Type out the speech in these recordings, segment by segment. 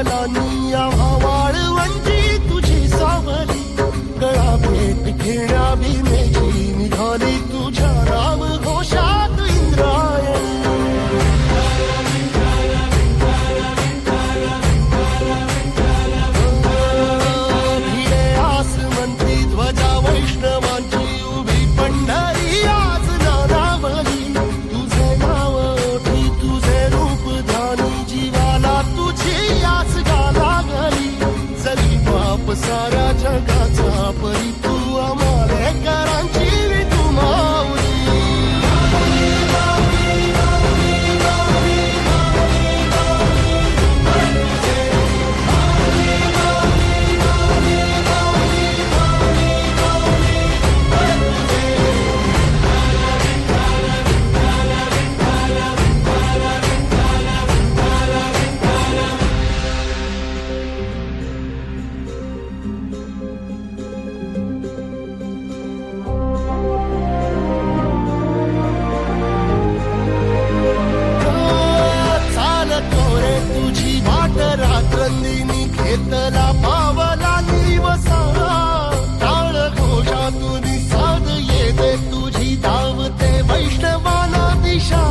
पावलांनी आम्हा वाळवंटी तुझी सावली गळा भेट घेण्या भीमेची निघाली तुझ्या राम घोषात इंद्रायणी भिडे आसमंती ध्वजा वैष्णवांची उभी पंढरी आज नानावली तुझे नाव ओठी तुझे रूप ध्यानी जीवाला तुझी आस गाला गली जरी बाप साऱ्या जगाचा परी तू आमालेकरांची तू माऊली रात्रंदिनी घेतला पावला दिवसा टाळ घोषातून साध येते तुझी धावते वैष्णवाला दिशा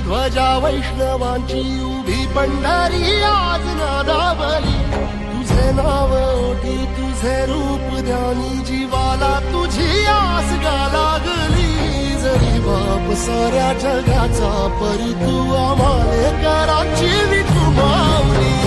ध्वजा वैष्णवांची उभी पंढरी आज नादावली तुझे नाव ओठी तुझे रूप ध्यानी जीवाला तुझी आस गा लागली जरी बाप साऱ्या जगाचा परी तू आमालेकरांची तू माऊली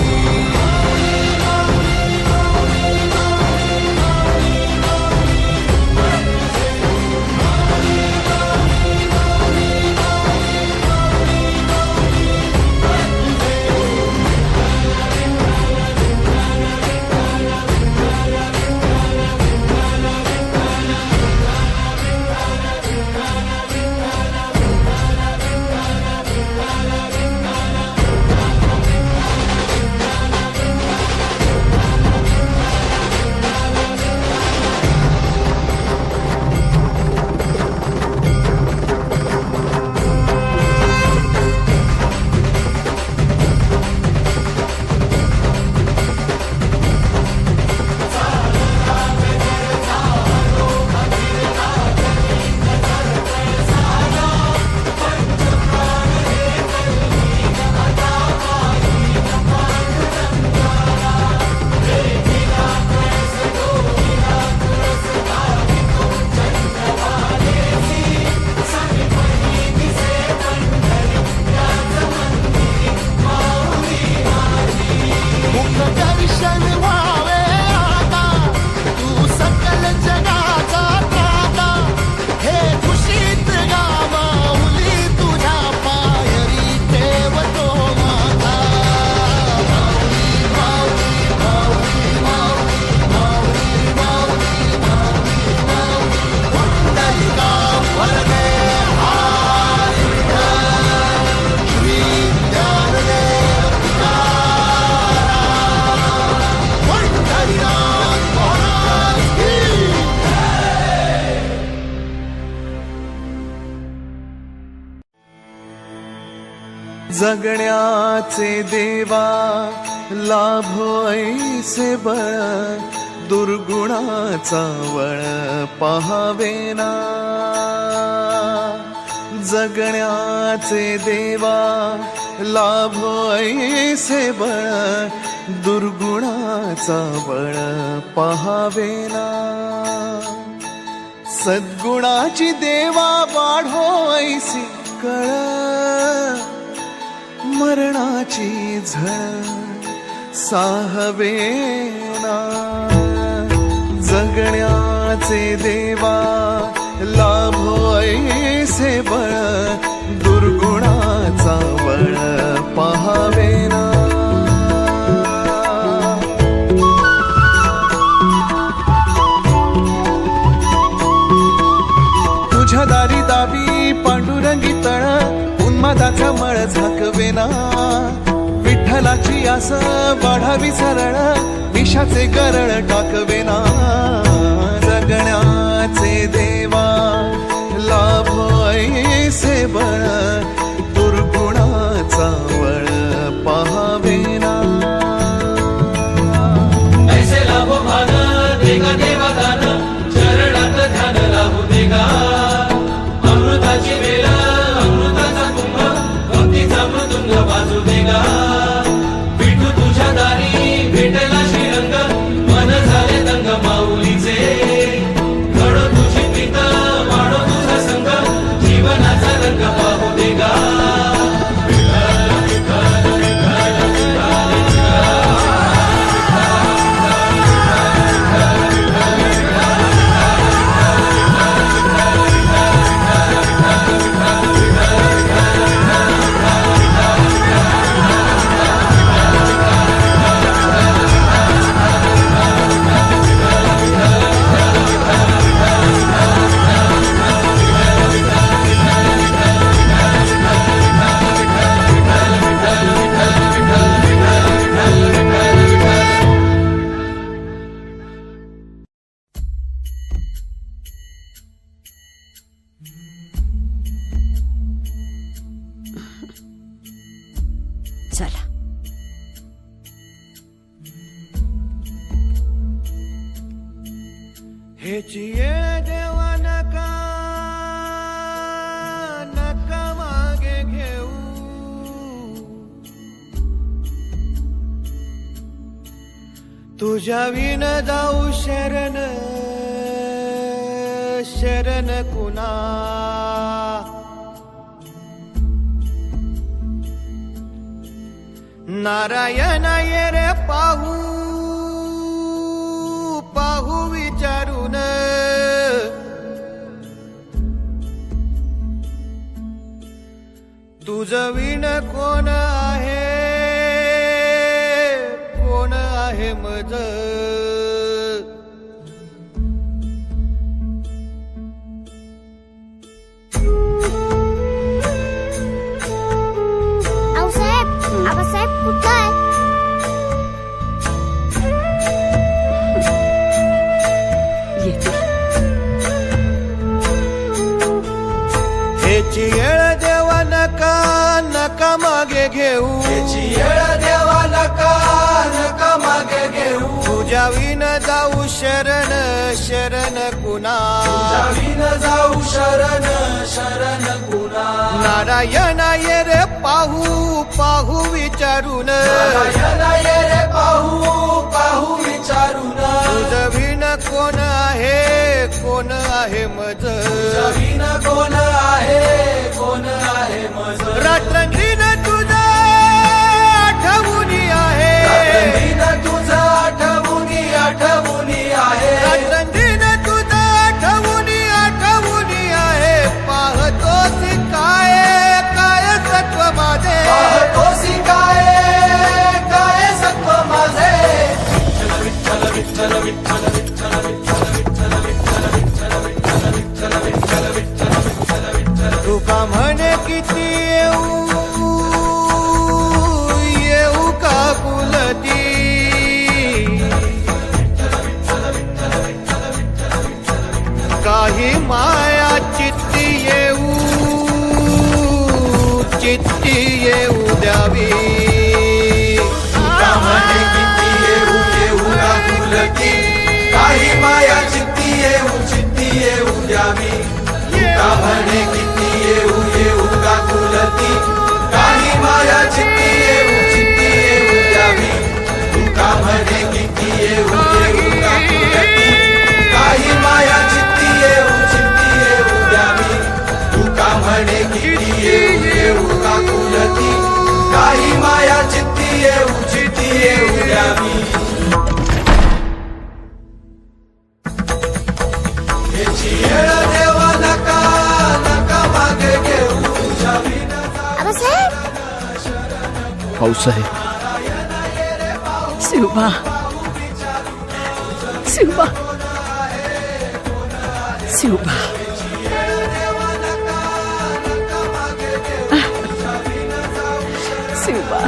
जगण्याचे देवा लाभो ऐसे बळ दुर्गुणाचा वळ पहावेना जगण्याचे देवा लाभो ऐसे बळ दुर्गुणाचा बळ पहावेना सद्गुणाची देवा वाढो ऐसी कळ मरणाची झळ साहवेना जगण्याचे देवा लाभो ऐसे बळ दुर्गुणाचा बळ पहावेना वेना विठ्ठलाची आस वाढावी सरळ विषाचे गरळ टाकवेना जगण्याचे देवा लाभ ऐसे बळ दुर्गुणाचा वळ पाहावेना ऐसे लाभो भान देगा देवा दान चरणात ध्यान लाभू देगा अमृताची वेळ अमृताचा कुंभ भक्तीचा मृदुंग वाजू देगा विठू तुझ्या दारी भेटला श्रीरंग मन झाले दंग माऊलीचे घडो तुझी प्रीत वाढो तुझा संग जीवनाचा रंग पाहू देगा चला हेची येळ देवा नका नका मागे घेऊ तुझ्या विन जाऊ शरण शरण कुणा नारायण ये रे पाहू पाहू विचारून तुझं विण कोण आहे मज आऊसाहेब आबासाहेब कुठं आहे? येते हेची येळ देवा नका नका मागे घेऊ याची येळ देवा नका नका मागे घेऊ तुझ्या विन जाऊ शरण शरण कुणा जावीन जाऊ शरण शरण कुणा नारायण ये रे पाहू पाहू विचारून नारायण ये रे पाहू पाहू विचारून तुझं विण कोण आहे मज जावीन कोण आहे मज रात्रंदिन तुझं आठवणी आहे दिन तुझं आठवणी आहे रात्रंदिन तुझं आठवणी आहे पाहतोस काय सत्व माझे पाहतोसी काय सत्व माझे विठ्ठल विठ्ठल विठ्ठल विठ्ठल विठ्ठल विठ्ठल विठ्ठल विठ्ठल विठ्ठल विठ्ठल विठ्ठल विठ्ठल तुका म्हणे किती येऊ का कुलती काही माया चित्ती येऊ द्यावी कामने किती येऊ गाकुलती काही माया चित्ती येऊ द्यावी कामने किती येऊ गाकुलती काही माया चित्ती येऊ द्यावी कामने किती येऊ गाकुलती काही माया चित्ती येऊ द्यावी कामने किती येऊ गाकुलती काही माया चित्ती येऊ द्यावी याची येळ देवा नका नका मागे घेऊ तुझ्या विना आबासाहेब भाऊसाहेब शिवबा शिवबा शिवबा शिवबा.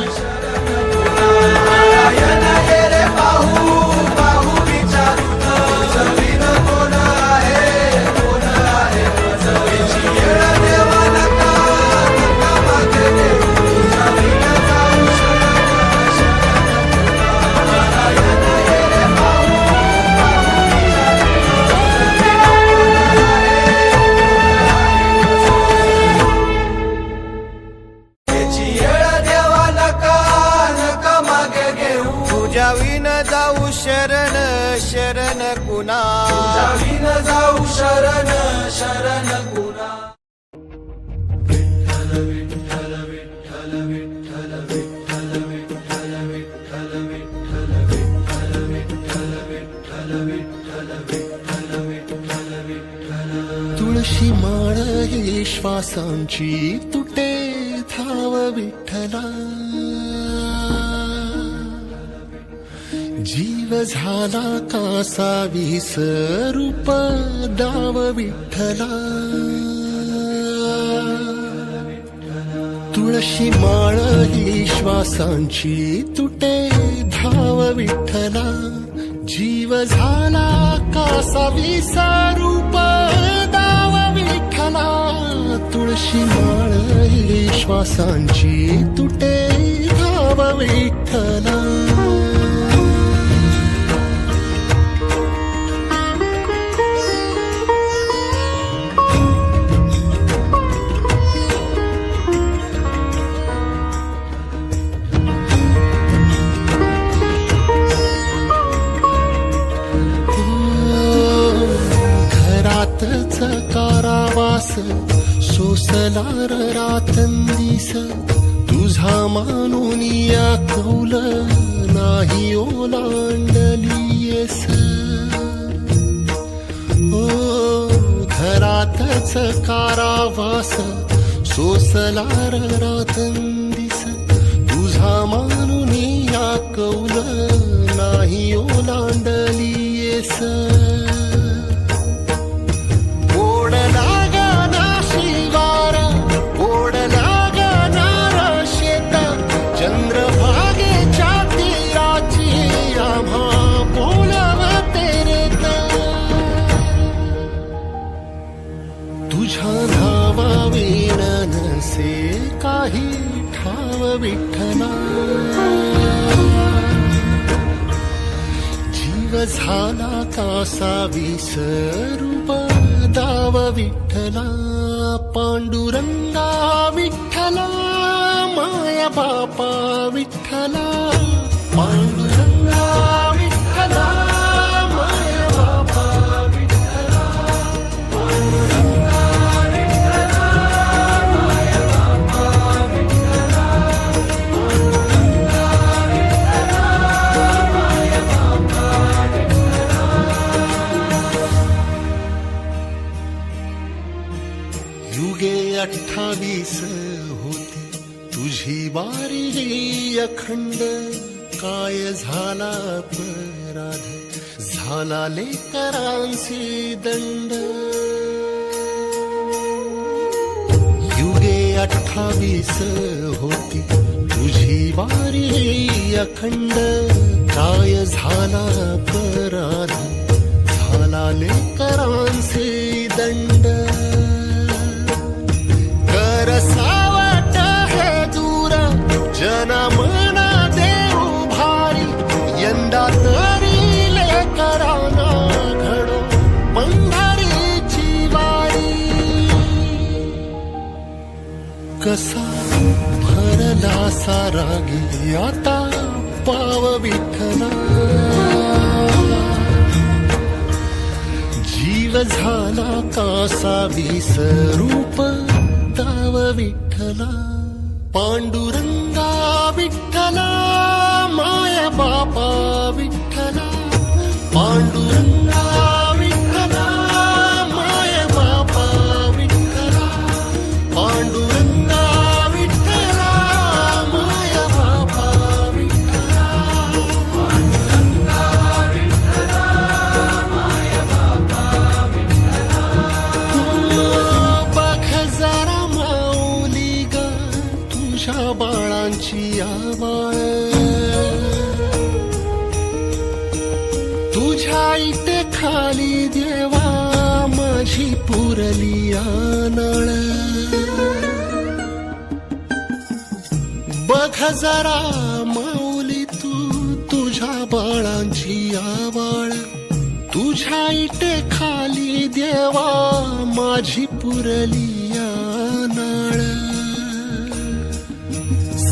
तुझ्या विन जाऊ शरण शरण कुणा विन जाऊ शरण शरण कुणा. तुळशी माळ ही श्वासांची तुटे धाव विठ्ठला. जीव झाला कासा विसरूप दाव विठ्ठला. तुळशी माळ ही श्वासांची तुटे धाव विठ्ठला. जीव झाला कासा विसरूप दाव विठ्ठला. तुळशी माळ ही श्वासांची तुटे धाव विठ्ठला. कारावास सोसलार रातंदिस. तुझा मानून या कौल नाही ओलांडलीयस. ओ घरातच कारावास सोसलार रातंदिस. तुझा मानून या कौल नाही ओलांडलीयस. तुझ्या नावा विण नसे काही ठाव विठ्ठला. जीव झाला कासा विसरूप दाव विठ्ठला. पांडुरंगा विठ्ठला माया बापा विठ्ठला. पांडुरंगा विठ्ठला माया बापा विठ्ठला. युगे 28 होती तुझी वारी ही अखंड. काय झाला अपराध झाला लेकरांची दंड. युगे 28 होती तुझी वारी ही अखंड. काय झाला अपराध झाला लेकरांची दंड. सावट हे दूर जनमना देऊ भारी. यंदा तरी लेकरांना घडो पंढरीची वारी. कसा भरला सारा गे आता पाव विठ्ठला. जीव झाला कासा विसरूप दाव विठ्ठला. पांडुरंगा विठ्ठला माया बापा विठ्ठला. पांडुरंगा विठ्ठला माया बापा विठ्ठला. पांडुरंगा विठ्ठला माया बापा विठ्ठला. पांडुरंगा विठ्ठला माया बापा विठ्ठला. बघ जरा माऊली ग तुझ्या बाळांची तुझ्या इथे खाली देवा माझी पुरली नाळ बघ जरा माऊली तू तुझ्या बाळांची आवाळ तुझ्या इथे खाली देवा माझी पुरली नाळ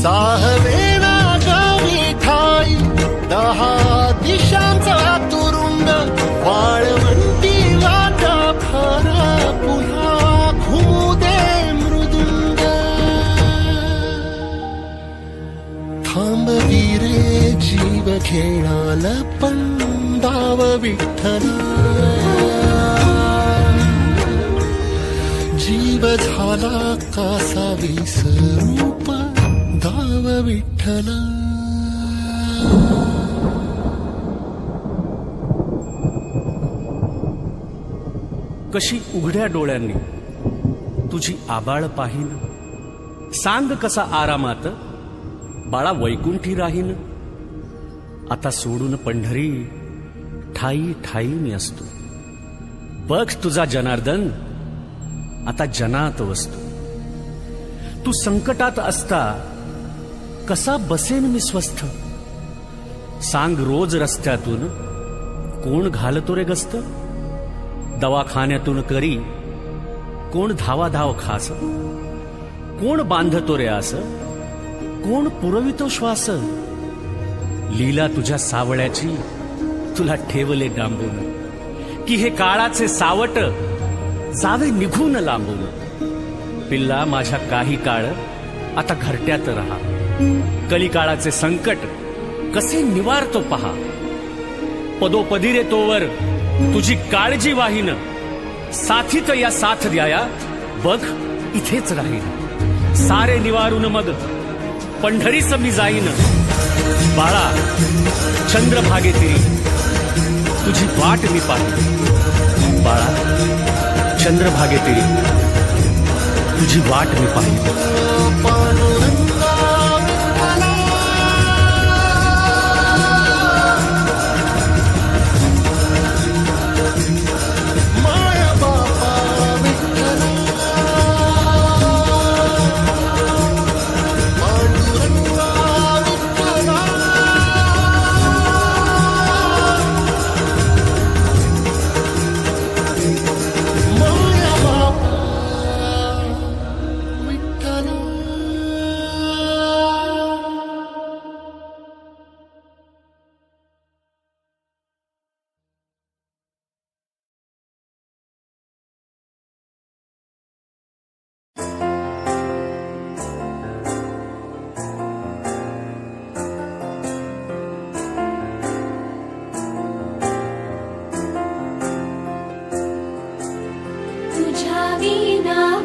साहवेना गावी ठाई 10 दिशांचा तुरुंग वाळवंटी लाटा फार पुन्हा घुमू दे मृदुंग थांबवी रे जीव घेणाल पंडाव विठ्ठला जीव झाला कासा विसरूप दाव विठ्ठला कशी उघड्या डोळ्यांनी तुझी आबाळ पाहीन सांग कसा आरामात बाळा वैकुंठी राहीन आता सोडून पंढरी ठाई ठाई मी असतो बघ तुझा जनार्दन आता जनात वसतो तू संकटात असता कसा बसेन मी स्वस्थ सांग रोज रस्त्यातून कोण घालतो रे गस्त दवाखान्यातून करी कोण धावाधाव खास कोण बांधतो रे आस कोण पुरवितो श्वास लीला तुझ्या सावळ्याची तुला ठेवले डांबून की हे काळाचे सावट जावे निघून लांबून पिल्ला माझ्या काही काळ आता घरट्यात राहा कलिकाळाचे संकट कसे निवारतो पहा पदोपदी रे तोवर तुझी काळजी वाहीन साथीत या साथ द्याया बघ इथेच राहीन सारे निवारून मग पंढरीस मी जाईन बाळा चंद्रभागे तिरी तुझी वाट मी पाहिन बाळा चंद्रभागे तिरी तुझी वाट मी पाहिन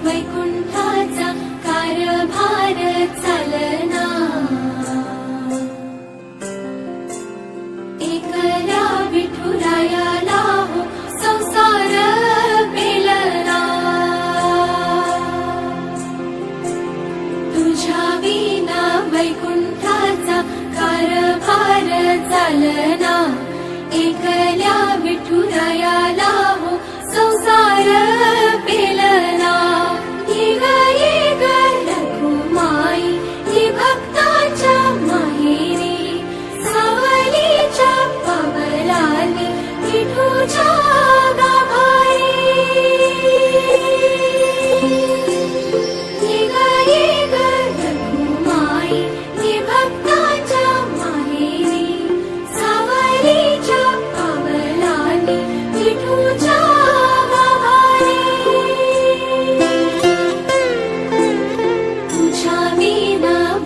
वैकुंठाचा कारभार चालना एकल्या विठुरायाला हो संसार पेलना तुझ्या विना वैकुंठाचा कारभार चालना एकल्या विठुरायाला हो संसार पेलना रघुमाई ही भक्ताच्या माहेरी सावलीच्या पवलानी विठूच्या गाभारी रघुमाई ही भक्ताच्या माहेरी सावलीच्या पवलानी विठूच्या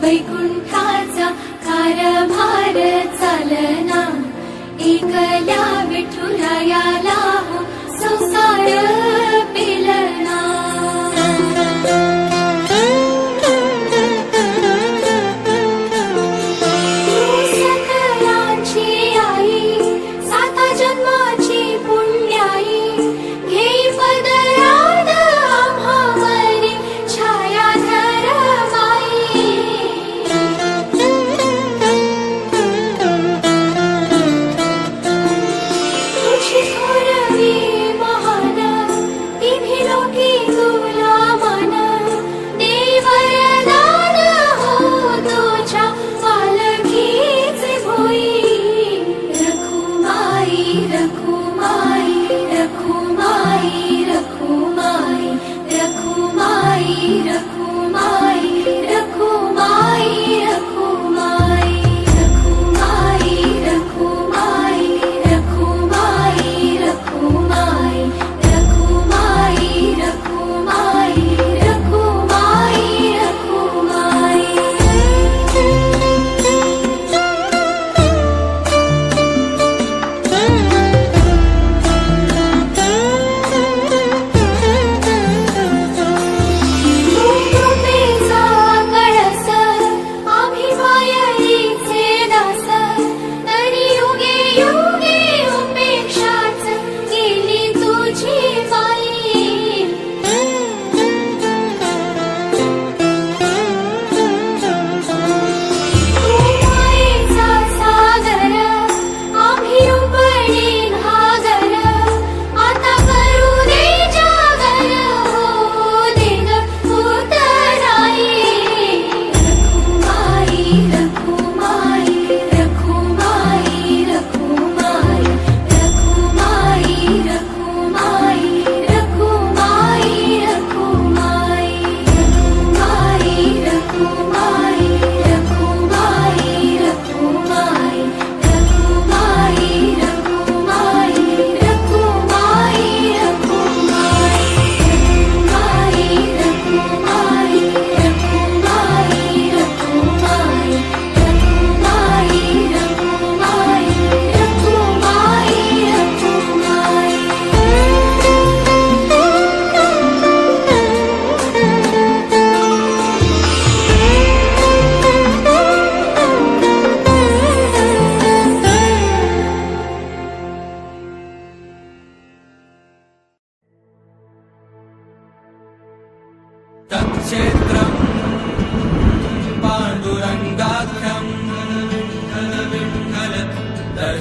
वैकुंठाचा कारभार चालना एकल्या विठुरायाला हो संसार पेलना सकलांची आई साता जन्माची पुण्याई घेई पदरात आम्हावरी छायाधर माई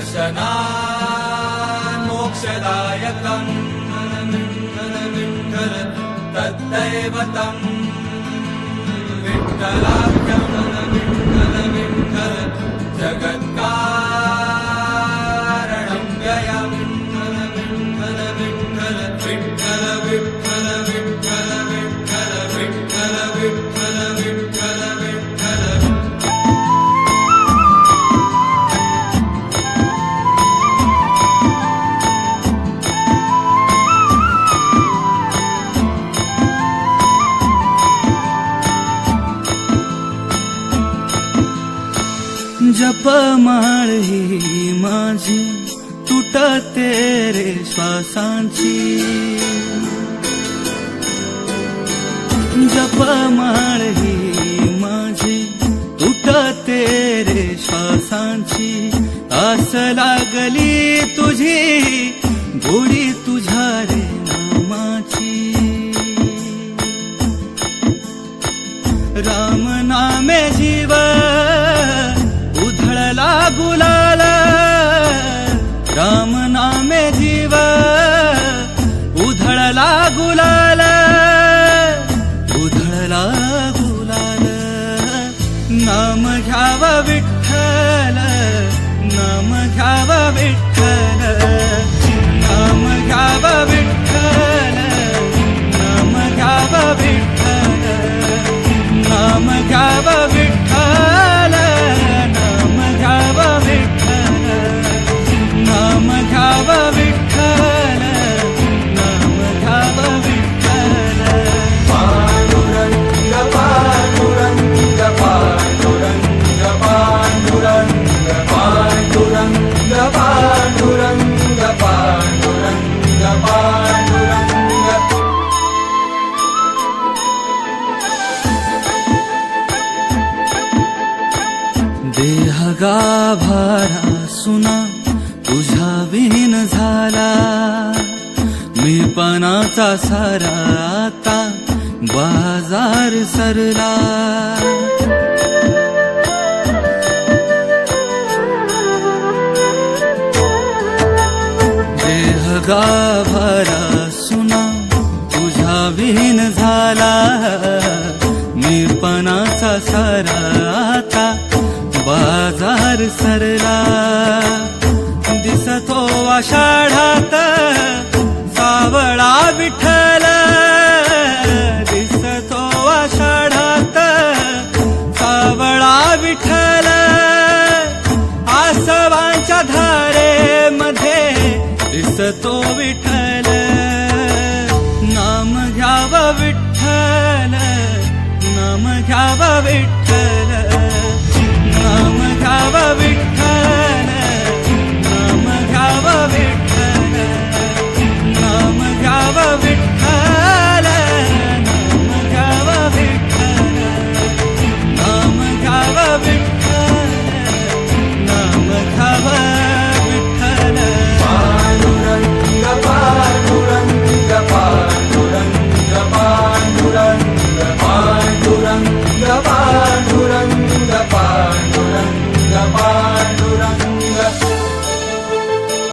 दर्शनान् मोक्षदायकम् विठ्ठल तद्दैवतम् विठ्ठलाख्यम् विठ्ठल जगत्कारणं व्ययम् विठ्ठल विठ्ठल विठ्ठल विठ्ठल विठ्ठल विठ्ठल विठ्ठल विठ्ठल विठ्ठल विठ्ठल जपमाळ ही माझी तुटते रे श्वासांची जपमाळ ही माझी तुटते रे श्वासांची आस लागली तुझी गोडी तुझ्या रे नामाची राम नामे जीव उधळला गुलाल राम नामे जीव उधळला गुलाल उधळला गुलाल नाम घ्याव विठ्ठल नाम घ्याव विठ्ठल नाम घ्याव विठ्ठल नाम घ्याव विठ्ठल नाम घ्याव विठ्ठल नाम घ्याव विठ्ठल नाम घ्याव विठ्ठल नाम घ्याव विठ्ठल पांडुरंग पांडुरंग पांडुरंग पांडुरंग पांडुरंग पांडुरंग पांडुरंग पांडुरंग देह गाभारा सुना तुझ्या विहीन झाला मी पणाचा सारा आता बाजार सरला देह गाभारा सुना तुझ्या विहीन झाला मी पणाचा सारा आता बाजार सरला दिसतो आषाढात सावळा विठ्ठल दिसतो आषाढात सावळा विठ्ठल आसवांच्या धारेमध्ये दिसतो विठ्ठल नाम घ्याव विठ्ठल नाम घ्याव विठ्ठल